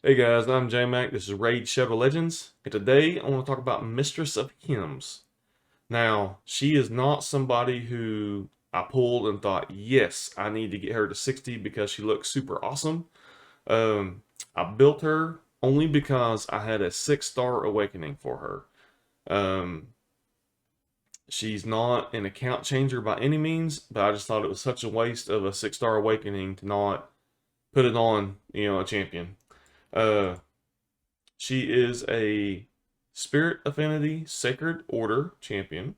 Hey guys, I'm J-Mac. This is Raid Shadow Legends, and today I want to talk about Mistress of Hymns. Now, she is not somebody who I pulled and thought, yes, I need to get her to 60 because she looks super awesome. Um, I built her only because I had a 6-star awakening for her. Um, she's not an account changer by any means, but I just thought it was such a waste of a 6-star awakening to not put it on, a champion. Uh, She is a Spirit Affinity Sacred Order champion.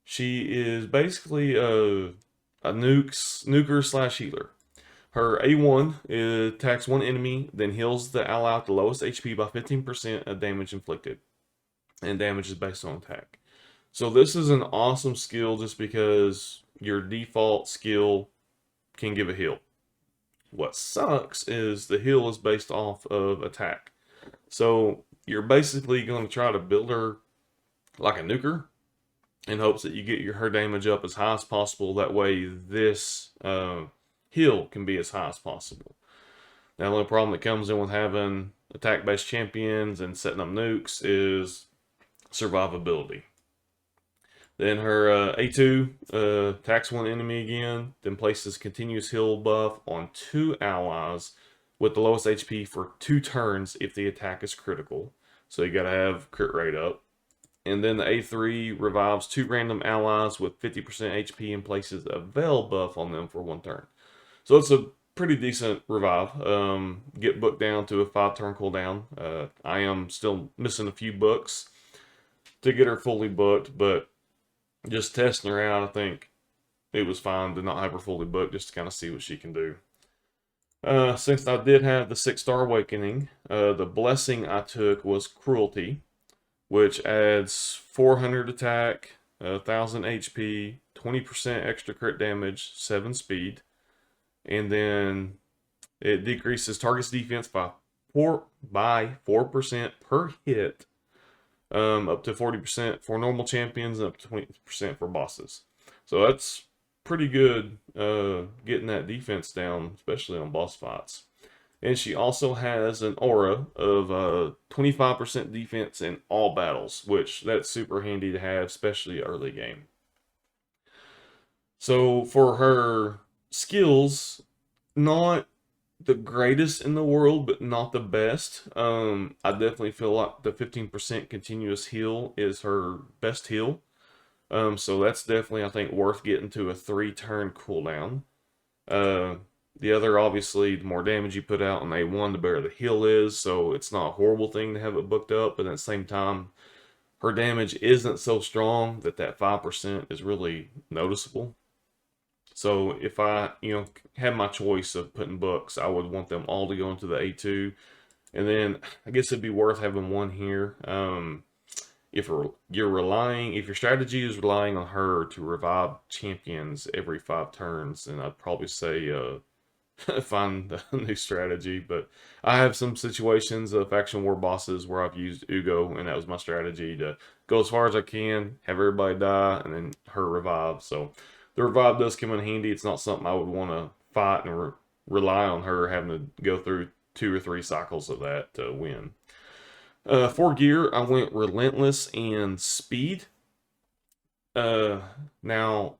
She is basically a nuker slash healer. Her A1 attacks one enemy, then heals the ally at the lowest HP by 15% of damage inflicted. And damage is based on attack. So this is an awesome skill just because your default skill can give a heal. What sucks is the heal is based off of attack. So you're basically going to try to build her like a nuker in hopes that you get her damage up as high as possible. That way, this heal can be as high as possible. Now, the only problem that comes in with having attack-based champions and setting up nukes is survivability. Then her A2 attacks one enemy again, then places continuous heal buff on 2 allies with the lowest HP for 2 turns if the attack is critical. So you gotta have crit rate up. And then the A3 revives 2 random allies with 50% HP and places a Veil buff on them for 1 turn. So it's a pretty decent revive. Get booked down to a 5-turn cooldown. I am still missing a few books to get her fully booked, but just testing her out, I think it was fine to not have her fully booked just to kind of see what she can do. Since I did have the 6-star awakening, the blessing I took was cruelty, which adds 400 attack, 1000 HP, 20% extra crit damage, 7 speed, and then it decreases target's defense by 4% per hit, up to 40% for normal champions and up to 20% for bosses. So that's pretty good getting that defense down, especially on boss fights. And she also has an aura of 25% defense in all battles, which that's super handy to have, especially early game. So for her skills, not the greatest in the world, but not the best. I definitely feel like the 15% continuous heal is her best heal. So that's definitely, I think, worth getting to a 3-turn cooldown. Uh, the other, obviously, the more damage you put out on A1, the better the heal is. So it's not a horrible thing to have it booked up, but at the same time, her damage isn't so strong that that 5% is really noticeable. So if I, had my choice of putting books, I would want them all to go into the A2. And then I guess it'd be worth having one here. If your strategy is relying on her to revive champions every 5 turns, then I'd probably say find a new strategy. But I have some situations of faction war bosses where I've used Ugo, and that was my strategy to go as far as I can, have everybody die, and then her revive. So the revive does come in handy. It's not something I would want to fight and rely on her having to go through 2 or 3 cycles of that to win. For gear, I went relentless and speed. Uh, Now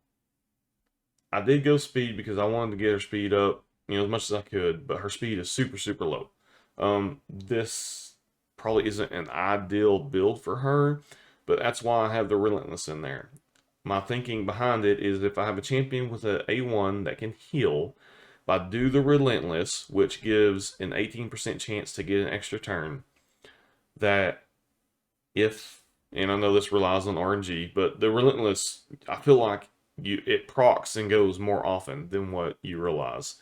I did go speed because I wanted to get her speed up, as much as I could, but her speed is super, super low. This probably isn't an ideal build for her, but that's why I have the relentless in there. My thinking behind it is if I have a champion with a A1 that can heal, if I do the relentless, which gives an 18% chance to get an extra turn, that if, and I know this relies on RNG, but the relentless, I feel like it procs and goes more often than what you realize.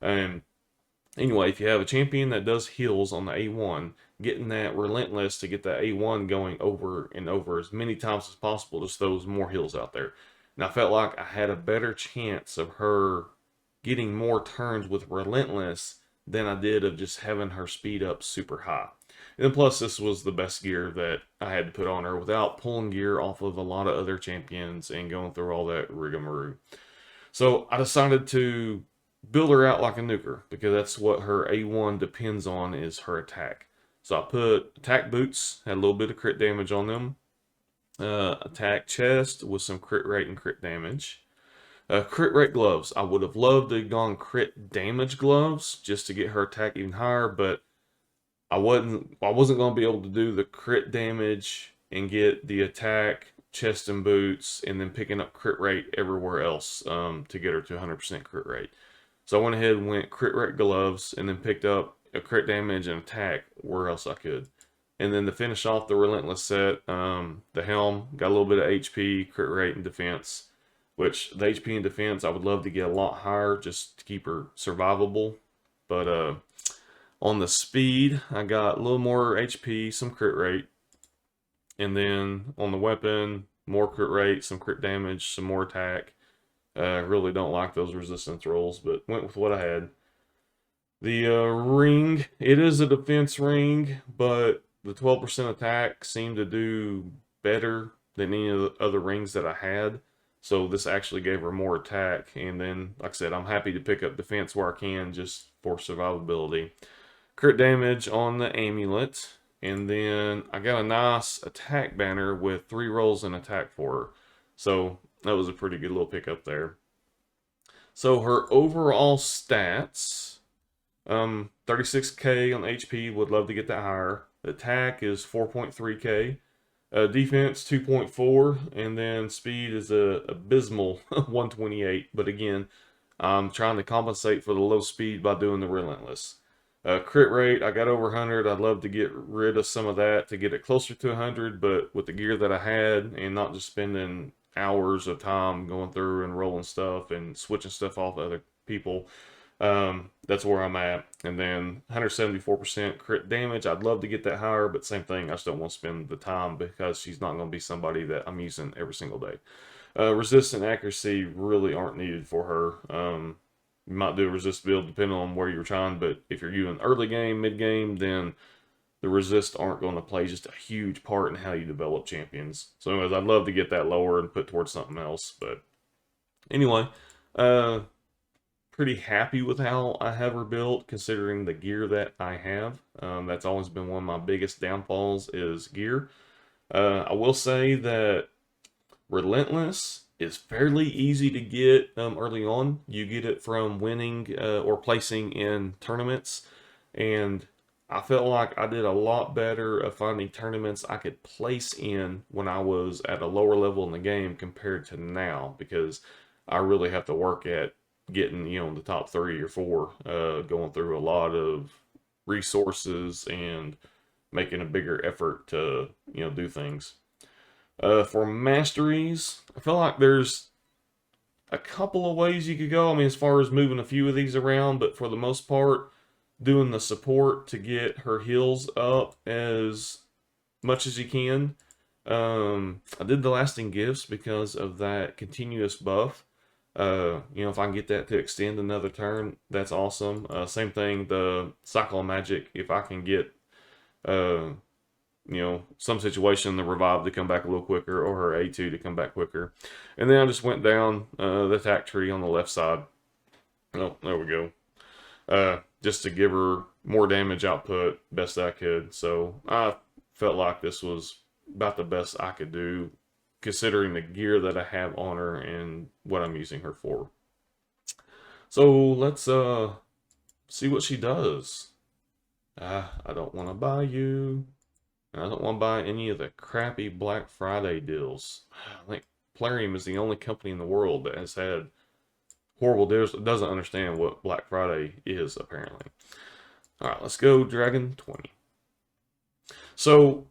And anyway, if you have a champion that does heals on the A1, getting that relentless to get that A1 going over and over as many times as possible just throws more heals out there. And I felt like I had a better chance of her getting more turns with relentless than I did of just having her speed up super high. And then plus, this was the best gear that I had to put on her without pulling gear off of a lot of other champions and going through all that rigmarole. So I decided to build her out like a nuker because that's what her A1 depends on is her attack. So I put attack boots, had a little bit of crit damage on them. Attack chest with some crit rate and crit damage. Crit rate gloves. I would have loved to have gone crit damage gloves just to get her attack even higher, but I wasn't going to be able to do the crit damage and get the attack, chest and boots, and then picking up crit rate everywhere else to get her to 100% crit rate. So I went ahead and went crit rate gloves and then picked up a crit damage and attack where else I could. And then to finish off the Relentless set, the helm got a little bit of HP, crit rate, and defense. Which the HP and defense I would love to get a lot higher just to keep her survivable. But on the speed, I got a little more HP, some crit rate. And then on the weapon, more crit rate, some crit damage, some more attack. I really don't like those resistance rolls, but went with what I had. The ring, it is a defense ring, but the 12% attack seemed to do better than any of the other rings that I had. So this actually gave her more attack. And then, like I said, I'm happy to pick up defense where I can just for survivability. Crit damage on the amulet. And then I got a nice attack banner with 3 rolls in attack for her. So that was a pretty good little pickup there. So her overall stats, 36k on HP, would love to get that higher. The attack is 4.3k. Defense 2.4, and then speed is a abysmal 128. But again, I'm trying to compensate for the low speed by doing the Relentless. Crit rate, I got over 100. I'd love to get rid of some of that to get it closer to 100, but with the gear that I had and not just spending hours of time going through and rolling stuff and switching stuff off other people, that's where I'm at. And then 174% crit damage. I'd love to get that higher, but same thing. I just don't want to spend the time because she's not going to be somebody that I'm using every single day. Resist and accuracy really aren't needed for her. You might do a resist build depending on where you're trying, but if you're doing early game, mid game, then the resist aren't going to play just a huge part in how you develop champions. So anyways, I'd love to get that lower and put towards something else. But anyway, pretty happy with how I have her built considering the gear that I have. That's always been one of my biggest downfalls is gear. I will say that Relentless is fairly easy to get early on. You get it from winning or placing in tournaments, and I felt like I did a lot better of finding tournaments I could place in when I was at a lower level in the game compared to now, because I really have to work at getting, the top 3 or 4, going through a lot of resources and making a bigger effort to, do things. For masteries, I feel like there's a couple of ways you could go. I mean, as far as moving a few of these around, but for the most part, doing the support to get her heals up as much as you can. I did the lasting gifts because of that continuous buff. If I can get that to extend another turn, that's awesome. Same thing, the cycle of magic, if I can get some situation, the revive to come back a little quicker, or her A2 to come back quicker. And then I just went down the attack tree on the left side. Oh, there we go. Just to give her more damage output best I could. So I felt like this was about the best I could do considering the gear that I have on her and what I'm using her for. So let's see what she does. I don't want to buy you. I don't want to buy any of the crappy Black Friday deals. I think Plarium is the only company in the world that has had horrible deals. Doesn't understand what Black Friday is, apparently. Alright, let's go Dragon 20. So,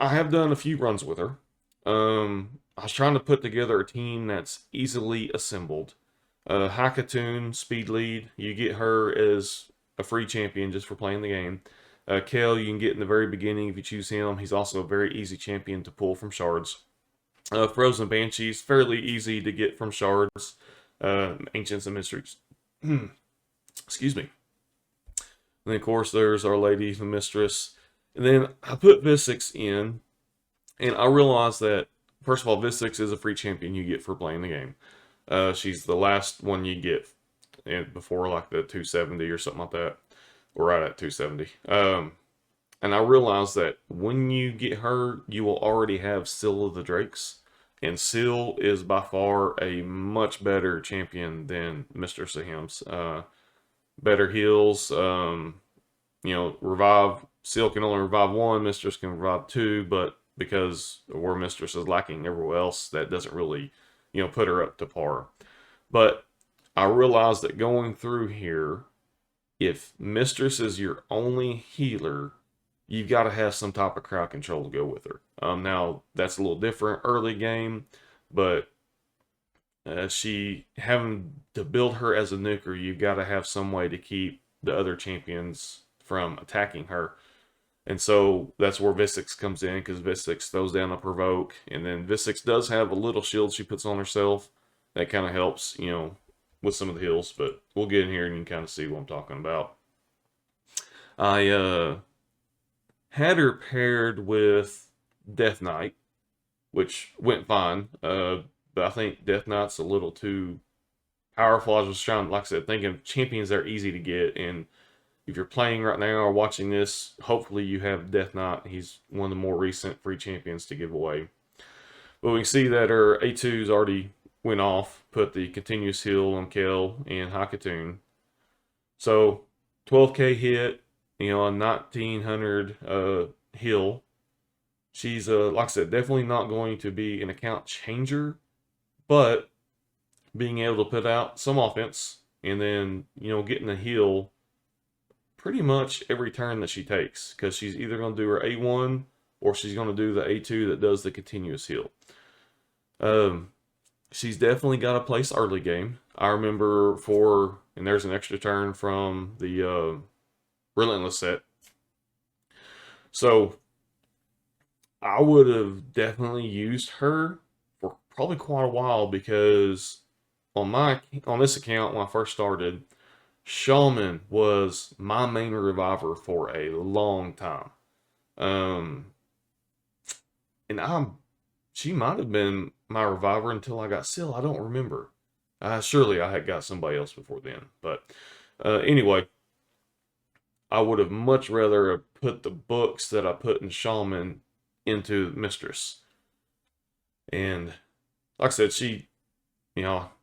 I have done a few runs with her. I was trying to put together a team that's easily assembled. Hakatoon, speed lead. You get her as a free champion just for playing the game. Kale, you can get in the very beginning if you choose him. He's also a very easy champion to pull from shards. Frozen Banshees, fairly easy to get from shards. Ancients and Mysteries. Excuse me. And then, of course, there's Our Lady, the Mistress. And then I put Visix in, and I realized that, first of all, Visix is a free champion you get for playing the game. She's the last one you get. before like the 270 or something like that. We're right at 270. And I realized that when you get her, you will already have Seal of the Drakes. And Seal is by far a much better champion than Mistress of Hymns. Better heals. Revive. Seal can only revive one. Mistress can revive two. But because where Mistress is lacking everywhere else, that doesn't really, put her up to par. But I realized that going through here, if Mistress is your only healer, you've got to have some type of crowd control to go with her. Now that's a little different early game, but she having to build her as a nuker, you've got to have some way to keep the other champions from attacking her. And so that's where Visix comes in, because Visix throws down a provoke, and then Visix does have a little shield she puts on herself that kind of helps, with some of the heals. But we'll get in here and you can kind of see what I'm talking about. I had her paired with Death Knight, which went fine. But I think Death Knight's a little too powerful. I was just trying, like I said, thinking champions that are easy to get. And if you're playing right now or watching this, hopefully you have Death Knight. He's one of the more recent free champions to give away. But we can see that her A2's already went off, put the continuous heal on Kel and Hakatoon. So 12k hit, a 1900 heal. She's like I said, definitely not going to be an account changer, but being able to put out some offense and then getting a heal pretty much every turn that she takes, because she's either going to do her A1 or she's going to do the A2 that does the continuous heal. She's definitely got a place early game. I remember and there's an extra turn from the Relentless set. So I would have definitely used her for probably quite a while, because on this account when I first started, Shaman was my main reviver for a long time. And she might have been my reviver until I got Seal. I don't remember. Surely I had got somebody else before then. But anyway, I would have much rather have put the books that I put in Shaman into Mistress. And like I said,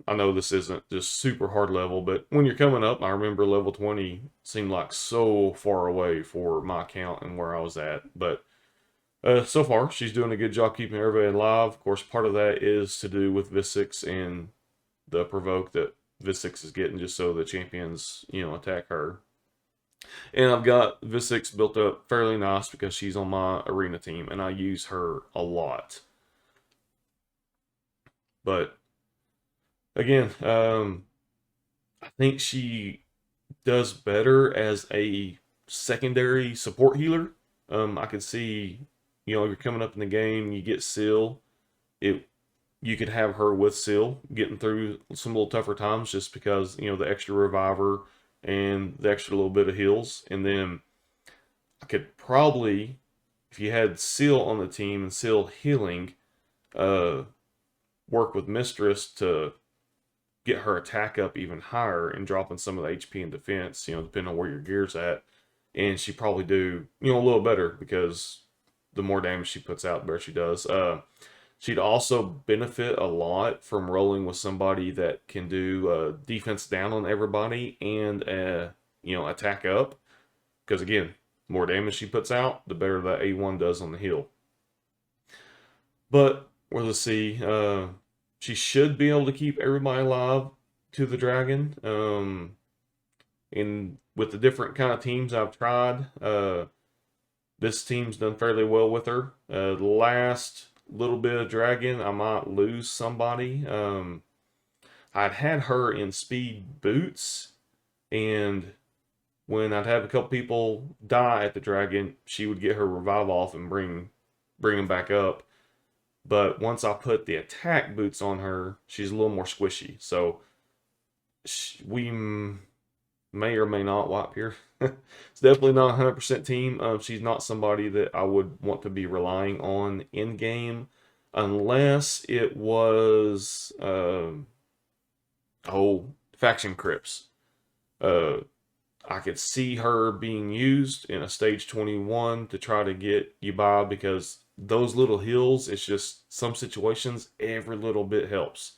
I know this isn't just super hard level, but when you're coming up, I remember level 20 seemed like so far away for my account and where I was at. But so far, she's doing a good job keeping everybody alive. Of course, part of that is to do with Visix and the provoke that Visix is getting, just so the champions, attack her. And I've got Visix built up fairly nice because she's on my arena team, and I use her a lot. But again, I think she does better as a secondary support healer. I could see, if you're coming up in the game, you get Seal. You could have her with Seal getting through some little tougher times, just because, the extra reviver and the extra little bit of heals. And then I could probably, if you had Seal on the team and Seal healing, work with Mistress to get her attack up even higher and dropping some of the HP and defense, depending on where your gear's at. And she probably do, a little better, because the more damage she puts out, the better she does. She'd also benefit a lot from rolling with somebody that can do defense down on everybody and, attack up. Because again, the more damage she puts out, the better that A1 does on the heal. But, let's see, she should be able to keep everybody alive to the dragon. And with the different kind of teams I've tried, this team's done fairly well with her. The last little bit of dragon, I might lose somebody. I'd had her in speed boots, and when I'd have a couple people die at the dragon, she would get her revive off and bring them back up. But once I put the attack boots on her, she's a little more squishy. So we may or may not wipe here. It's definitely not 100% team. She's not somebody that I would want to be relying on in game, unless it was faction crypts. Uh, I could see her being used in a stage 21 to try to get you by, because those little heals, it's just some situations, every little bit helps.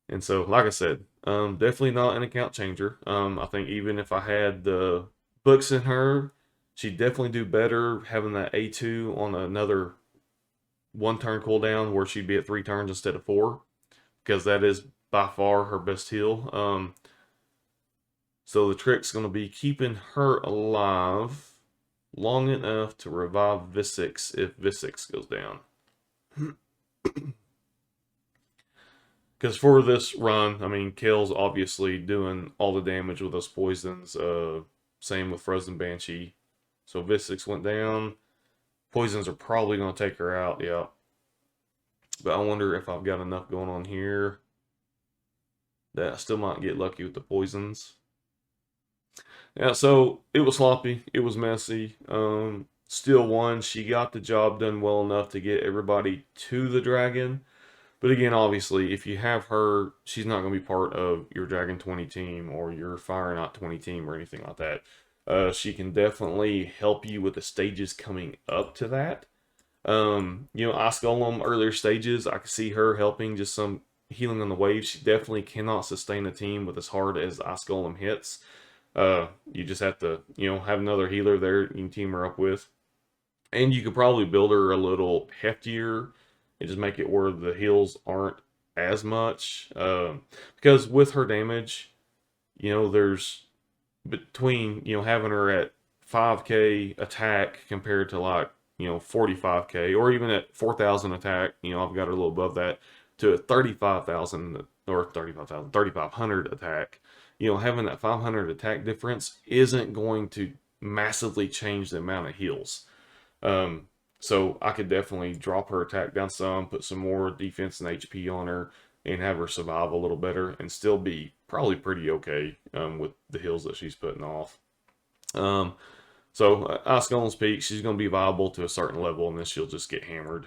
And so, like I said, definitely not an account changer. I think even if I had the books in her, she'd definitely do better having that A2 on another one turn cooldown where she'd be at 3 turns instead of 4, because that is by far her best heal. So the trick's going to be keeping her alive long enough to revive Visix if Visix goes down. Because for this run, I mean, Kale's obviously doing all the damage with those poisons. Same with Frozen Banshee. So Visix went down. Poisons are probably going to take her out, yeah. But I wonder if I've got enough going on here that I still might get lucky with the poisons. Yeah, so it was sloppy. It was messy. Still won. She got the job done well enough to get everybody to the dragon. But again, obviously, if you have her, she's not going to be part of your Dragon 20 team or your Fire Knot 20 team or anything like that. She can definitely help you with the stages coming up to that. Ice Golem earlier stages, I could see her helping, just some healing on the wave. She definitely cannot sustain a team with as hard as Ice Golem hits. You just have to, have another healer there you can team her up with. And you could probably build her a little heftier and just make it where the heals aren't as much. Because with her damage, there's between, having her at 5k attack compared to like, 45k, or even at 4,000 attack, I've got her a little above that, to a 35,000 or 3,500 attack. Having that 500 attack difference isn't going to massively change the amount of heals. So I could definitely drop her attack down some, put some more defense and HP on her, and have her survive a little better, and still be probably pretty okay with the heals that she's putting off. So Ice Golem's Peak, she's going to be viable to a certain level, and then she'll just get hammered.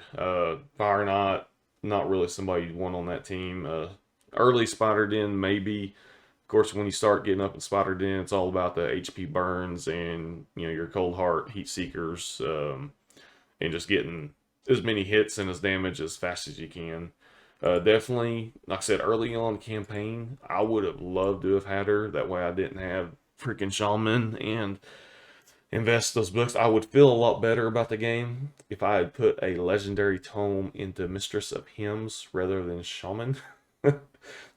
Fire Knot, not really somebody you want on that team. Early Spider Den, maybe. Of course, when you start getting up in Spider Den, it's all about the HP burns and your Cold Heart Heat Seekers, and just getting as many hits and as damage as fast as you can. Definitely, like I said, early on the campaign, I would have loved to have had her. That way I didn't have freaking Shaman and invest those books. I would feel a lot better about the game if I had put a legendary tome into Mistress of Hymns rather than Shaman.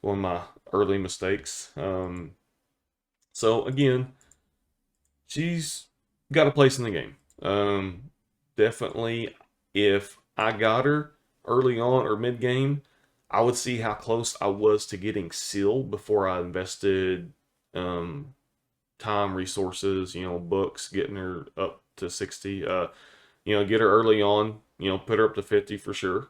One of my early mistakes. So again, she's got a place in the game. Definitely, if I got her early on or mid game, I would see how close I was to getting Seal before I invested time, resources, books, getting her up to 60. Get her early on, put her up to 50 for sure.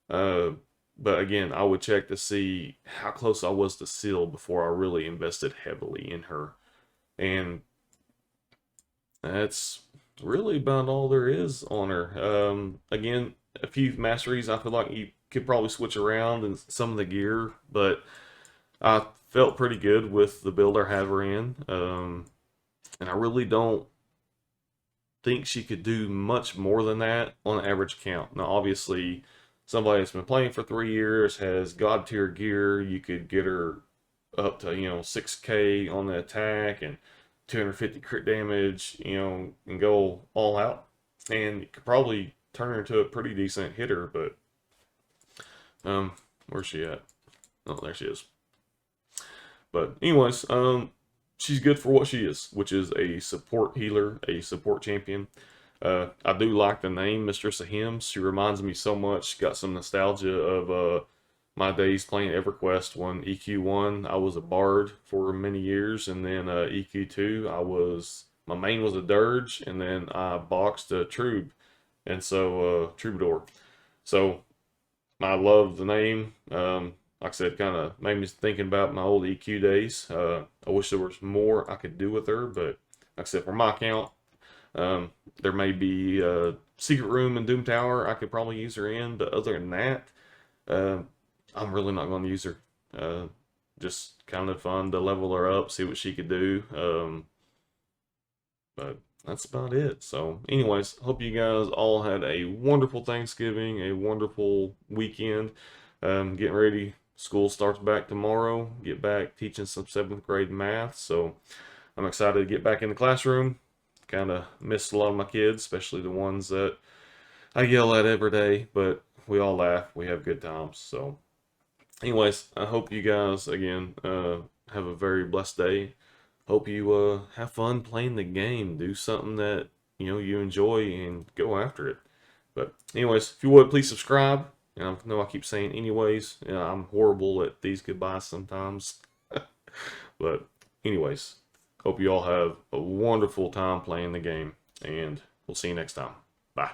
But again, I would check to see how close I was to Seal before I really invested heavily in her. And that's really about all there is on her. Again, a few masteries I feel like you could probably switch around and some of the gear, but I felt pretty good with the build I have her in. And I really don't think she could do much more than that on an average count. Now, obviously, somebody that's been playing for 3 years has god tier gear. You could get her up to 6k on the attack and 250 crit damage, and go all out, and you could probably turn her into a pretty decent hitter. But where's she at? Oh, there she is. But anyways, she's good for what she is, which is a support healer, a support champion. I do like the name Mistress of Hymns. She reminds me so much. Got some nostalgia of my days playing EverQuest. When EQ1, I was a bard for many years, and then EQ2, my main was a dirge, and then I boxed a Troob, and so Troubadour. So I love the name. Like I said, kind of made me thinking about my old EQ days. I wish there was more I could do with her, but like I said, for my account, there may be a secret room in Doom Tower I could probably use her in, but other than that, I'm really not going to use her. just kind of fun to level her up, see what she could do. But that's about it. So, anyways, hope you guys all had a wonderful Thanksgiving, a wonderful weekend. Getting ready. School starts back tomorrow. Get back teaching some seventh grade math. So, I'm excited to get back in the classroom. Kind of missed a lot of my kids, especially the ones that I yell at every day, but we all laugh. We have good times. So, anyways, I hope you guys, again, have a very blessed day. Hope you have fun playing the game. Do something that you enjoy and go after it. But anyways, if you would please subscribe. I know I keep saying anyways. I'm horrible at these goodbyes sometimes. But anyways, hope you all have a wonderful time playing the game, and we'll see you next time. Bye.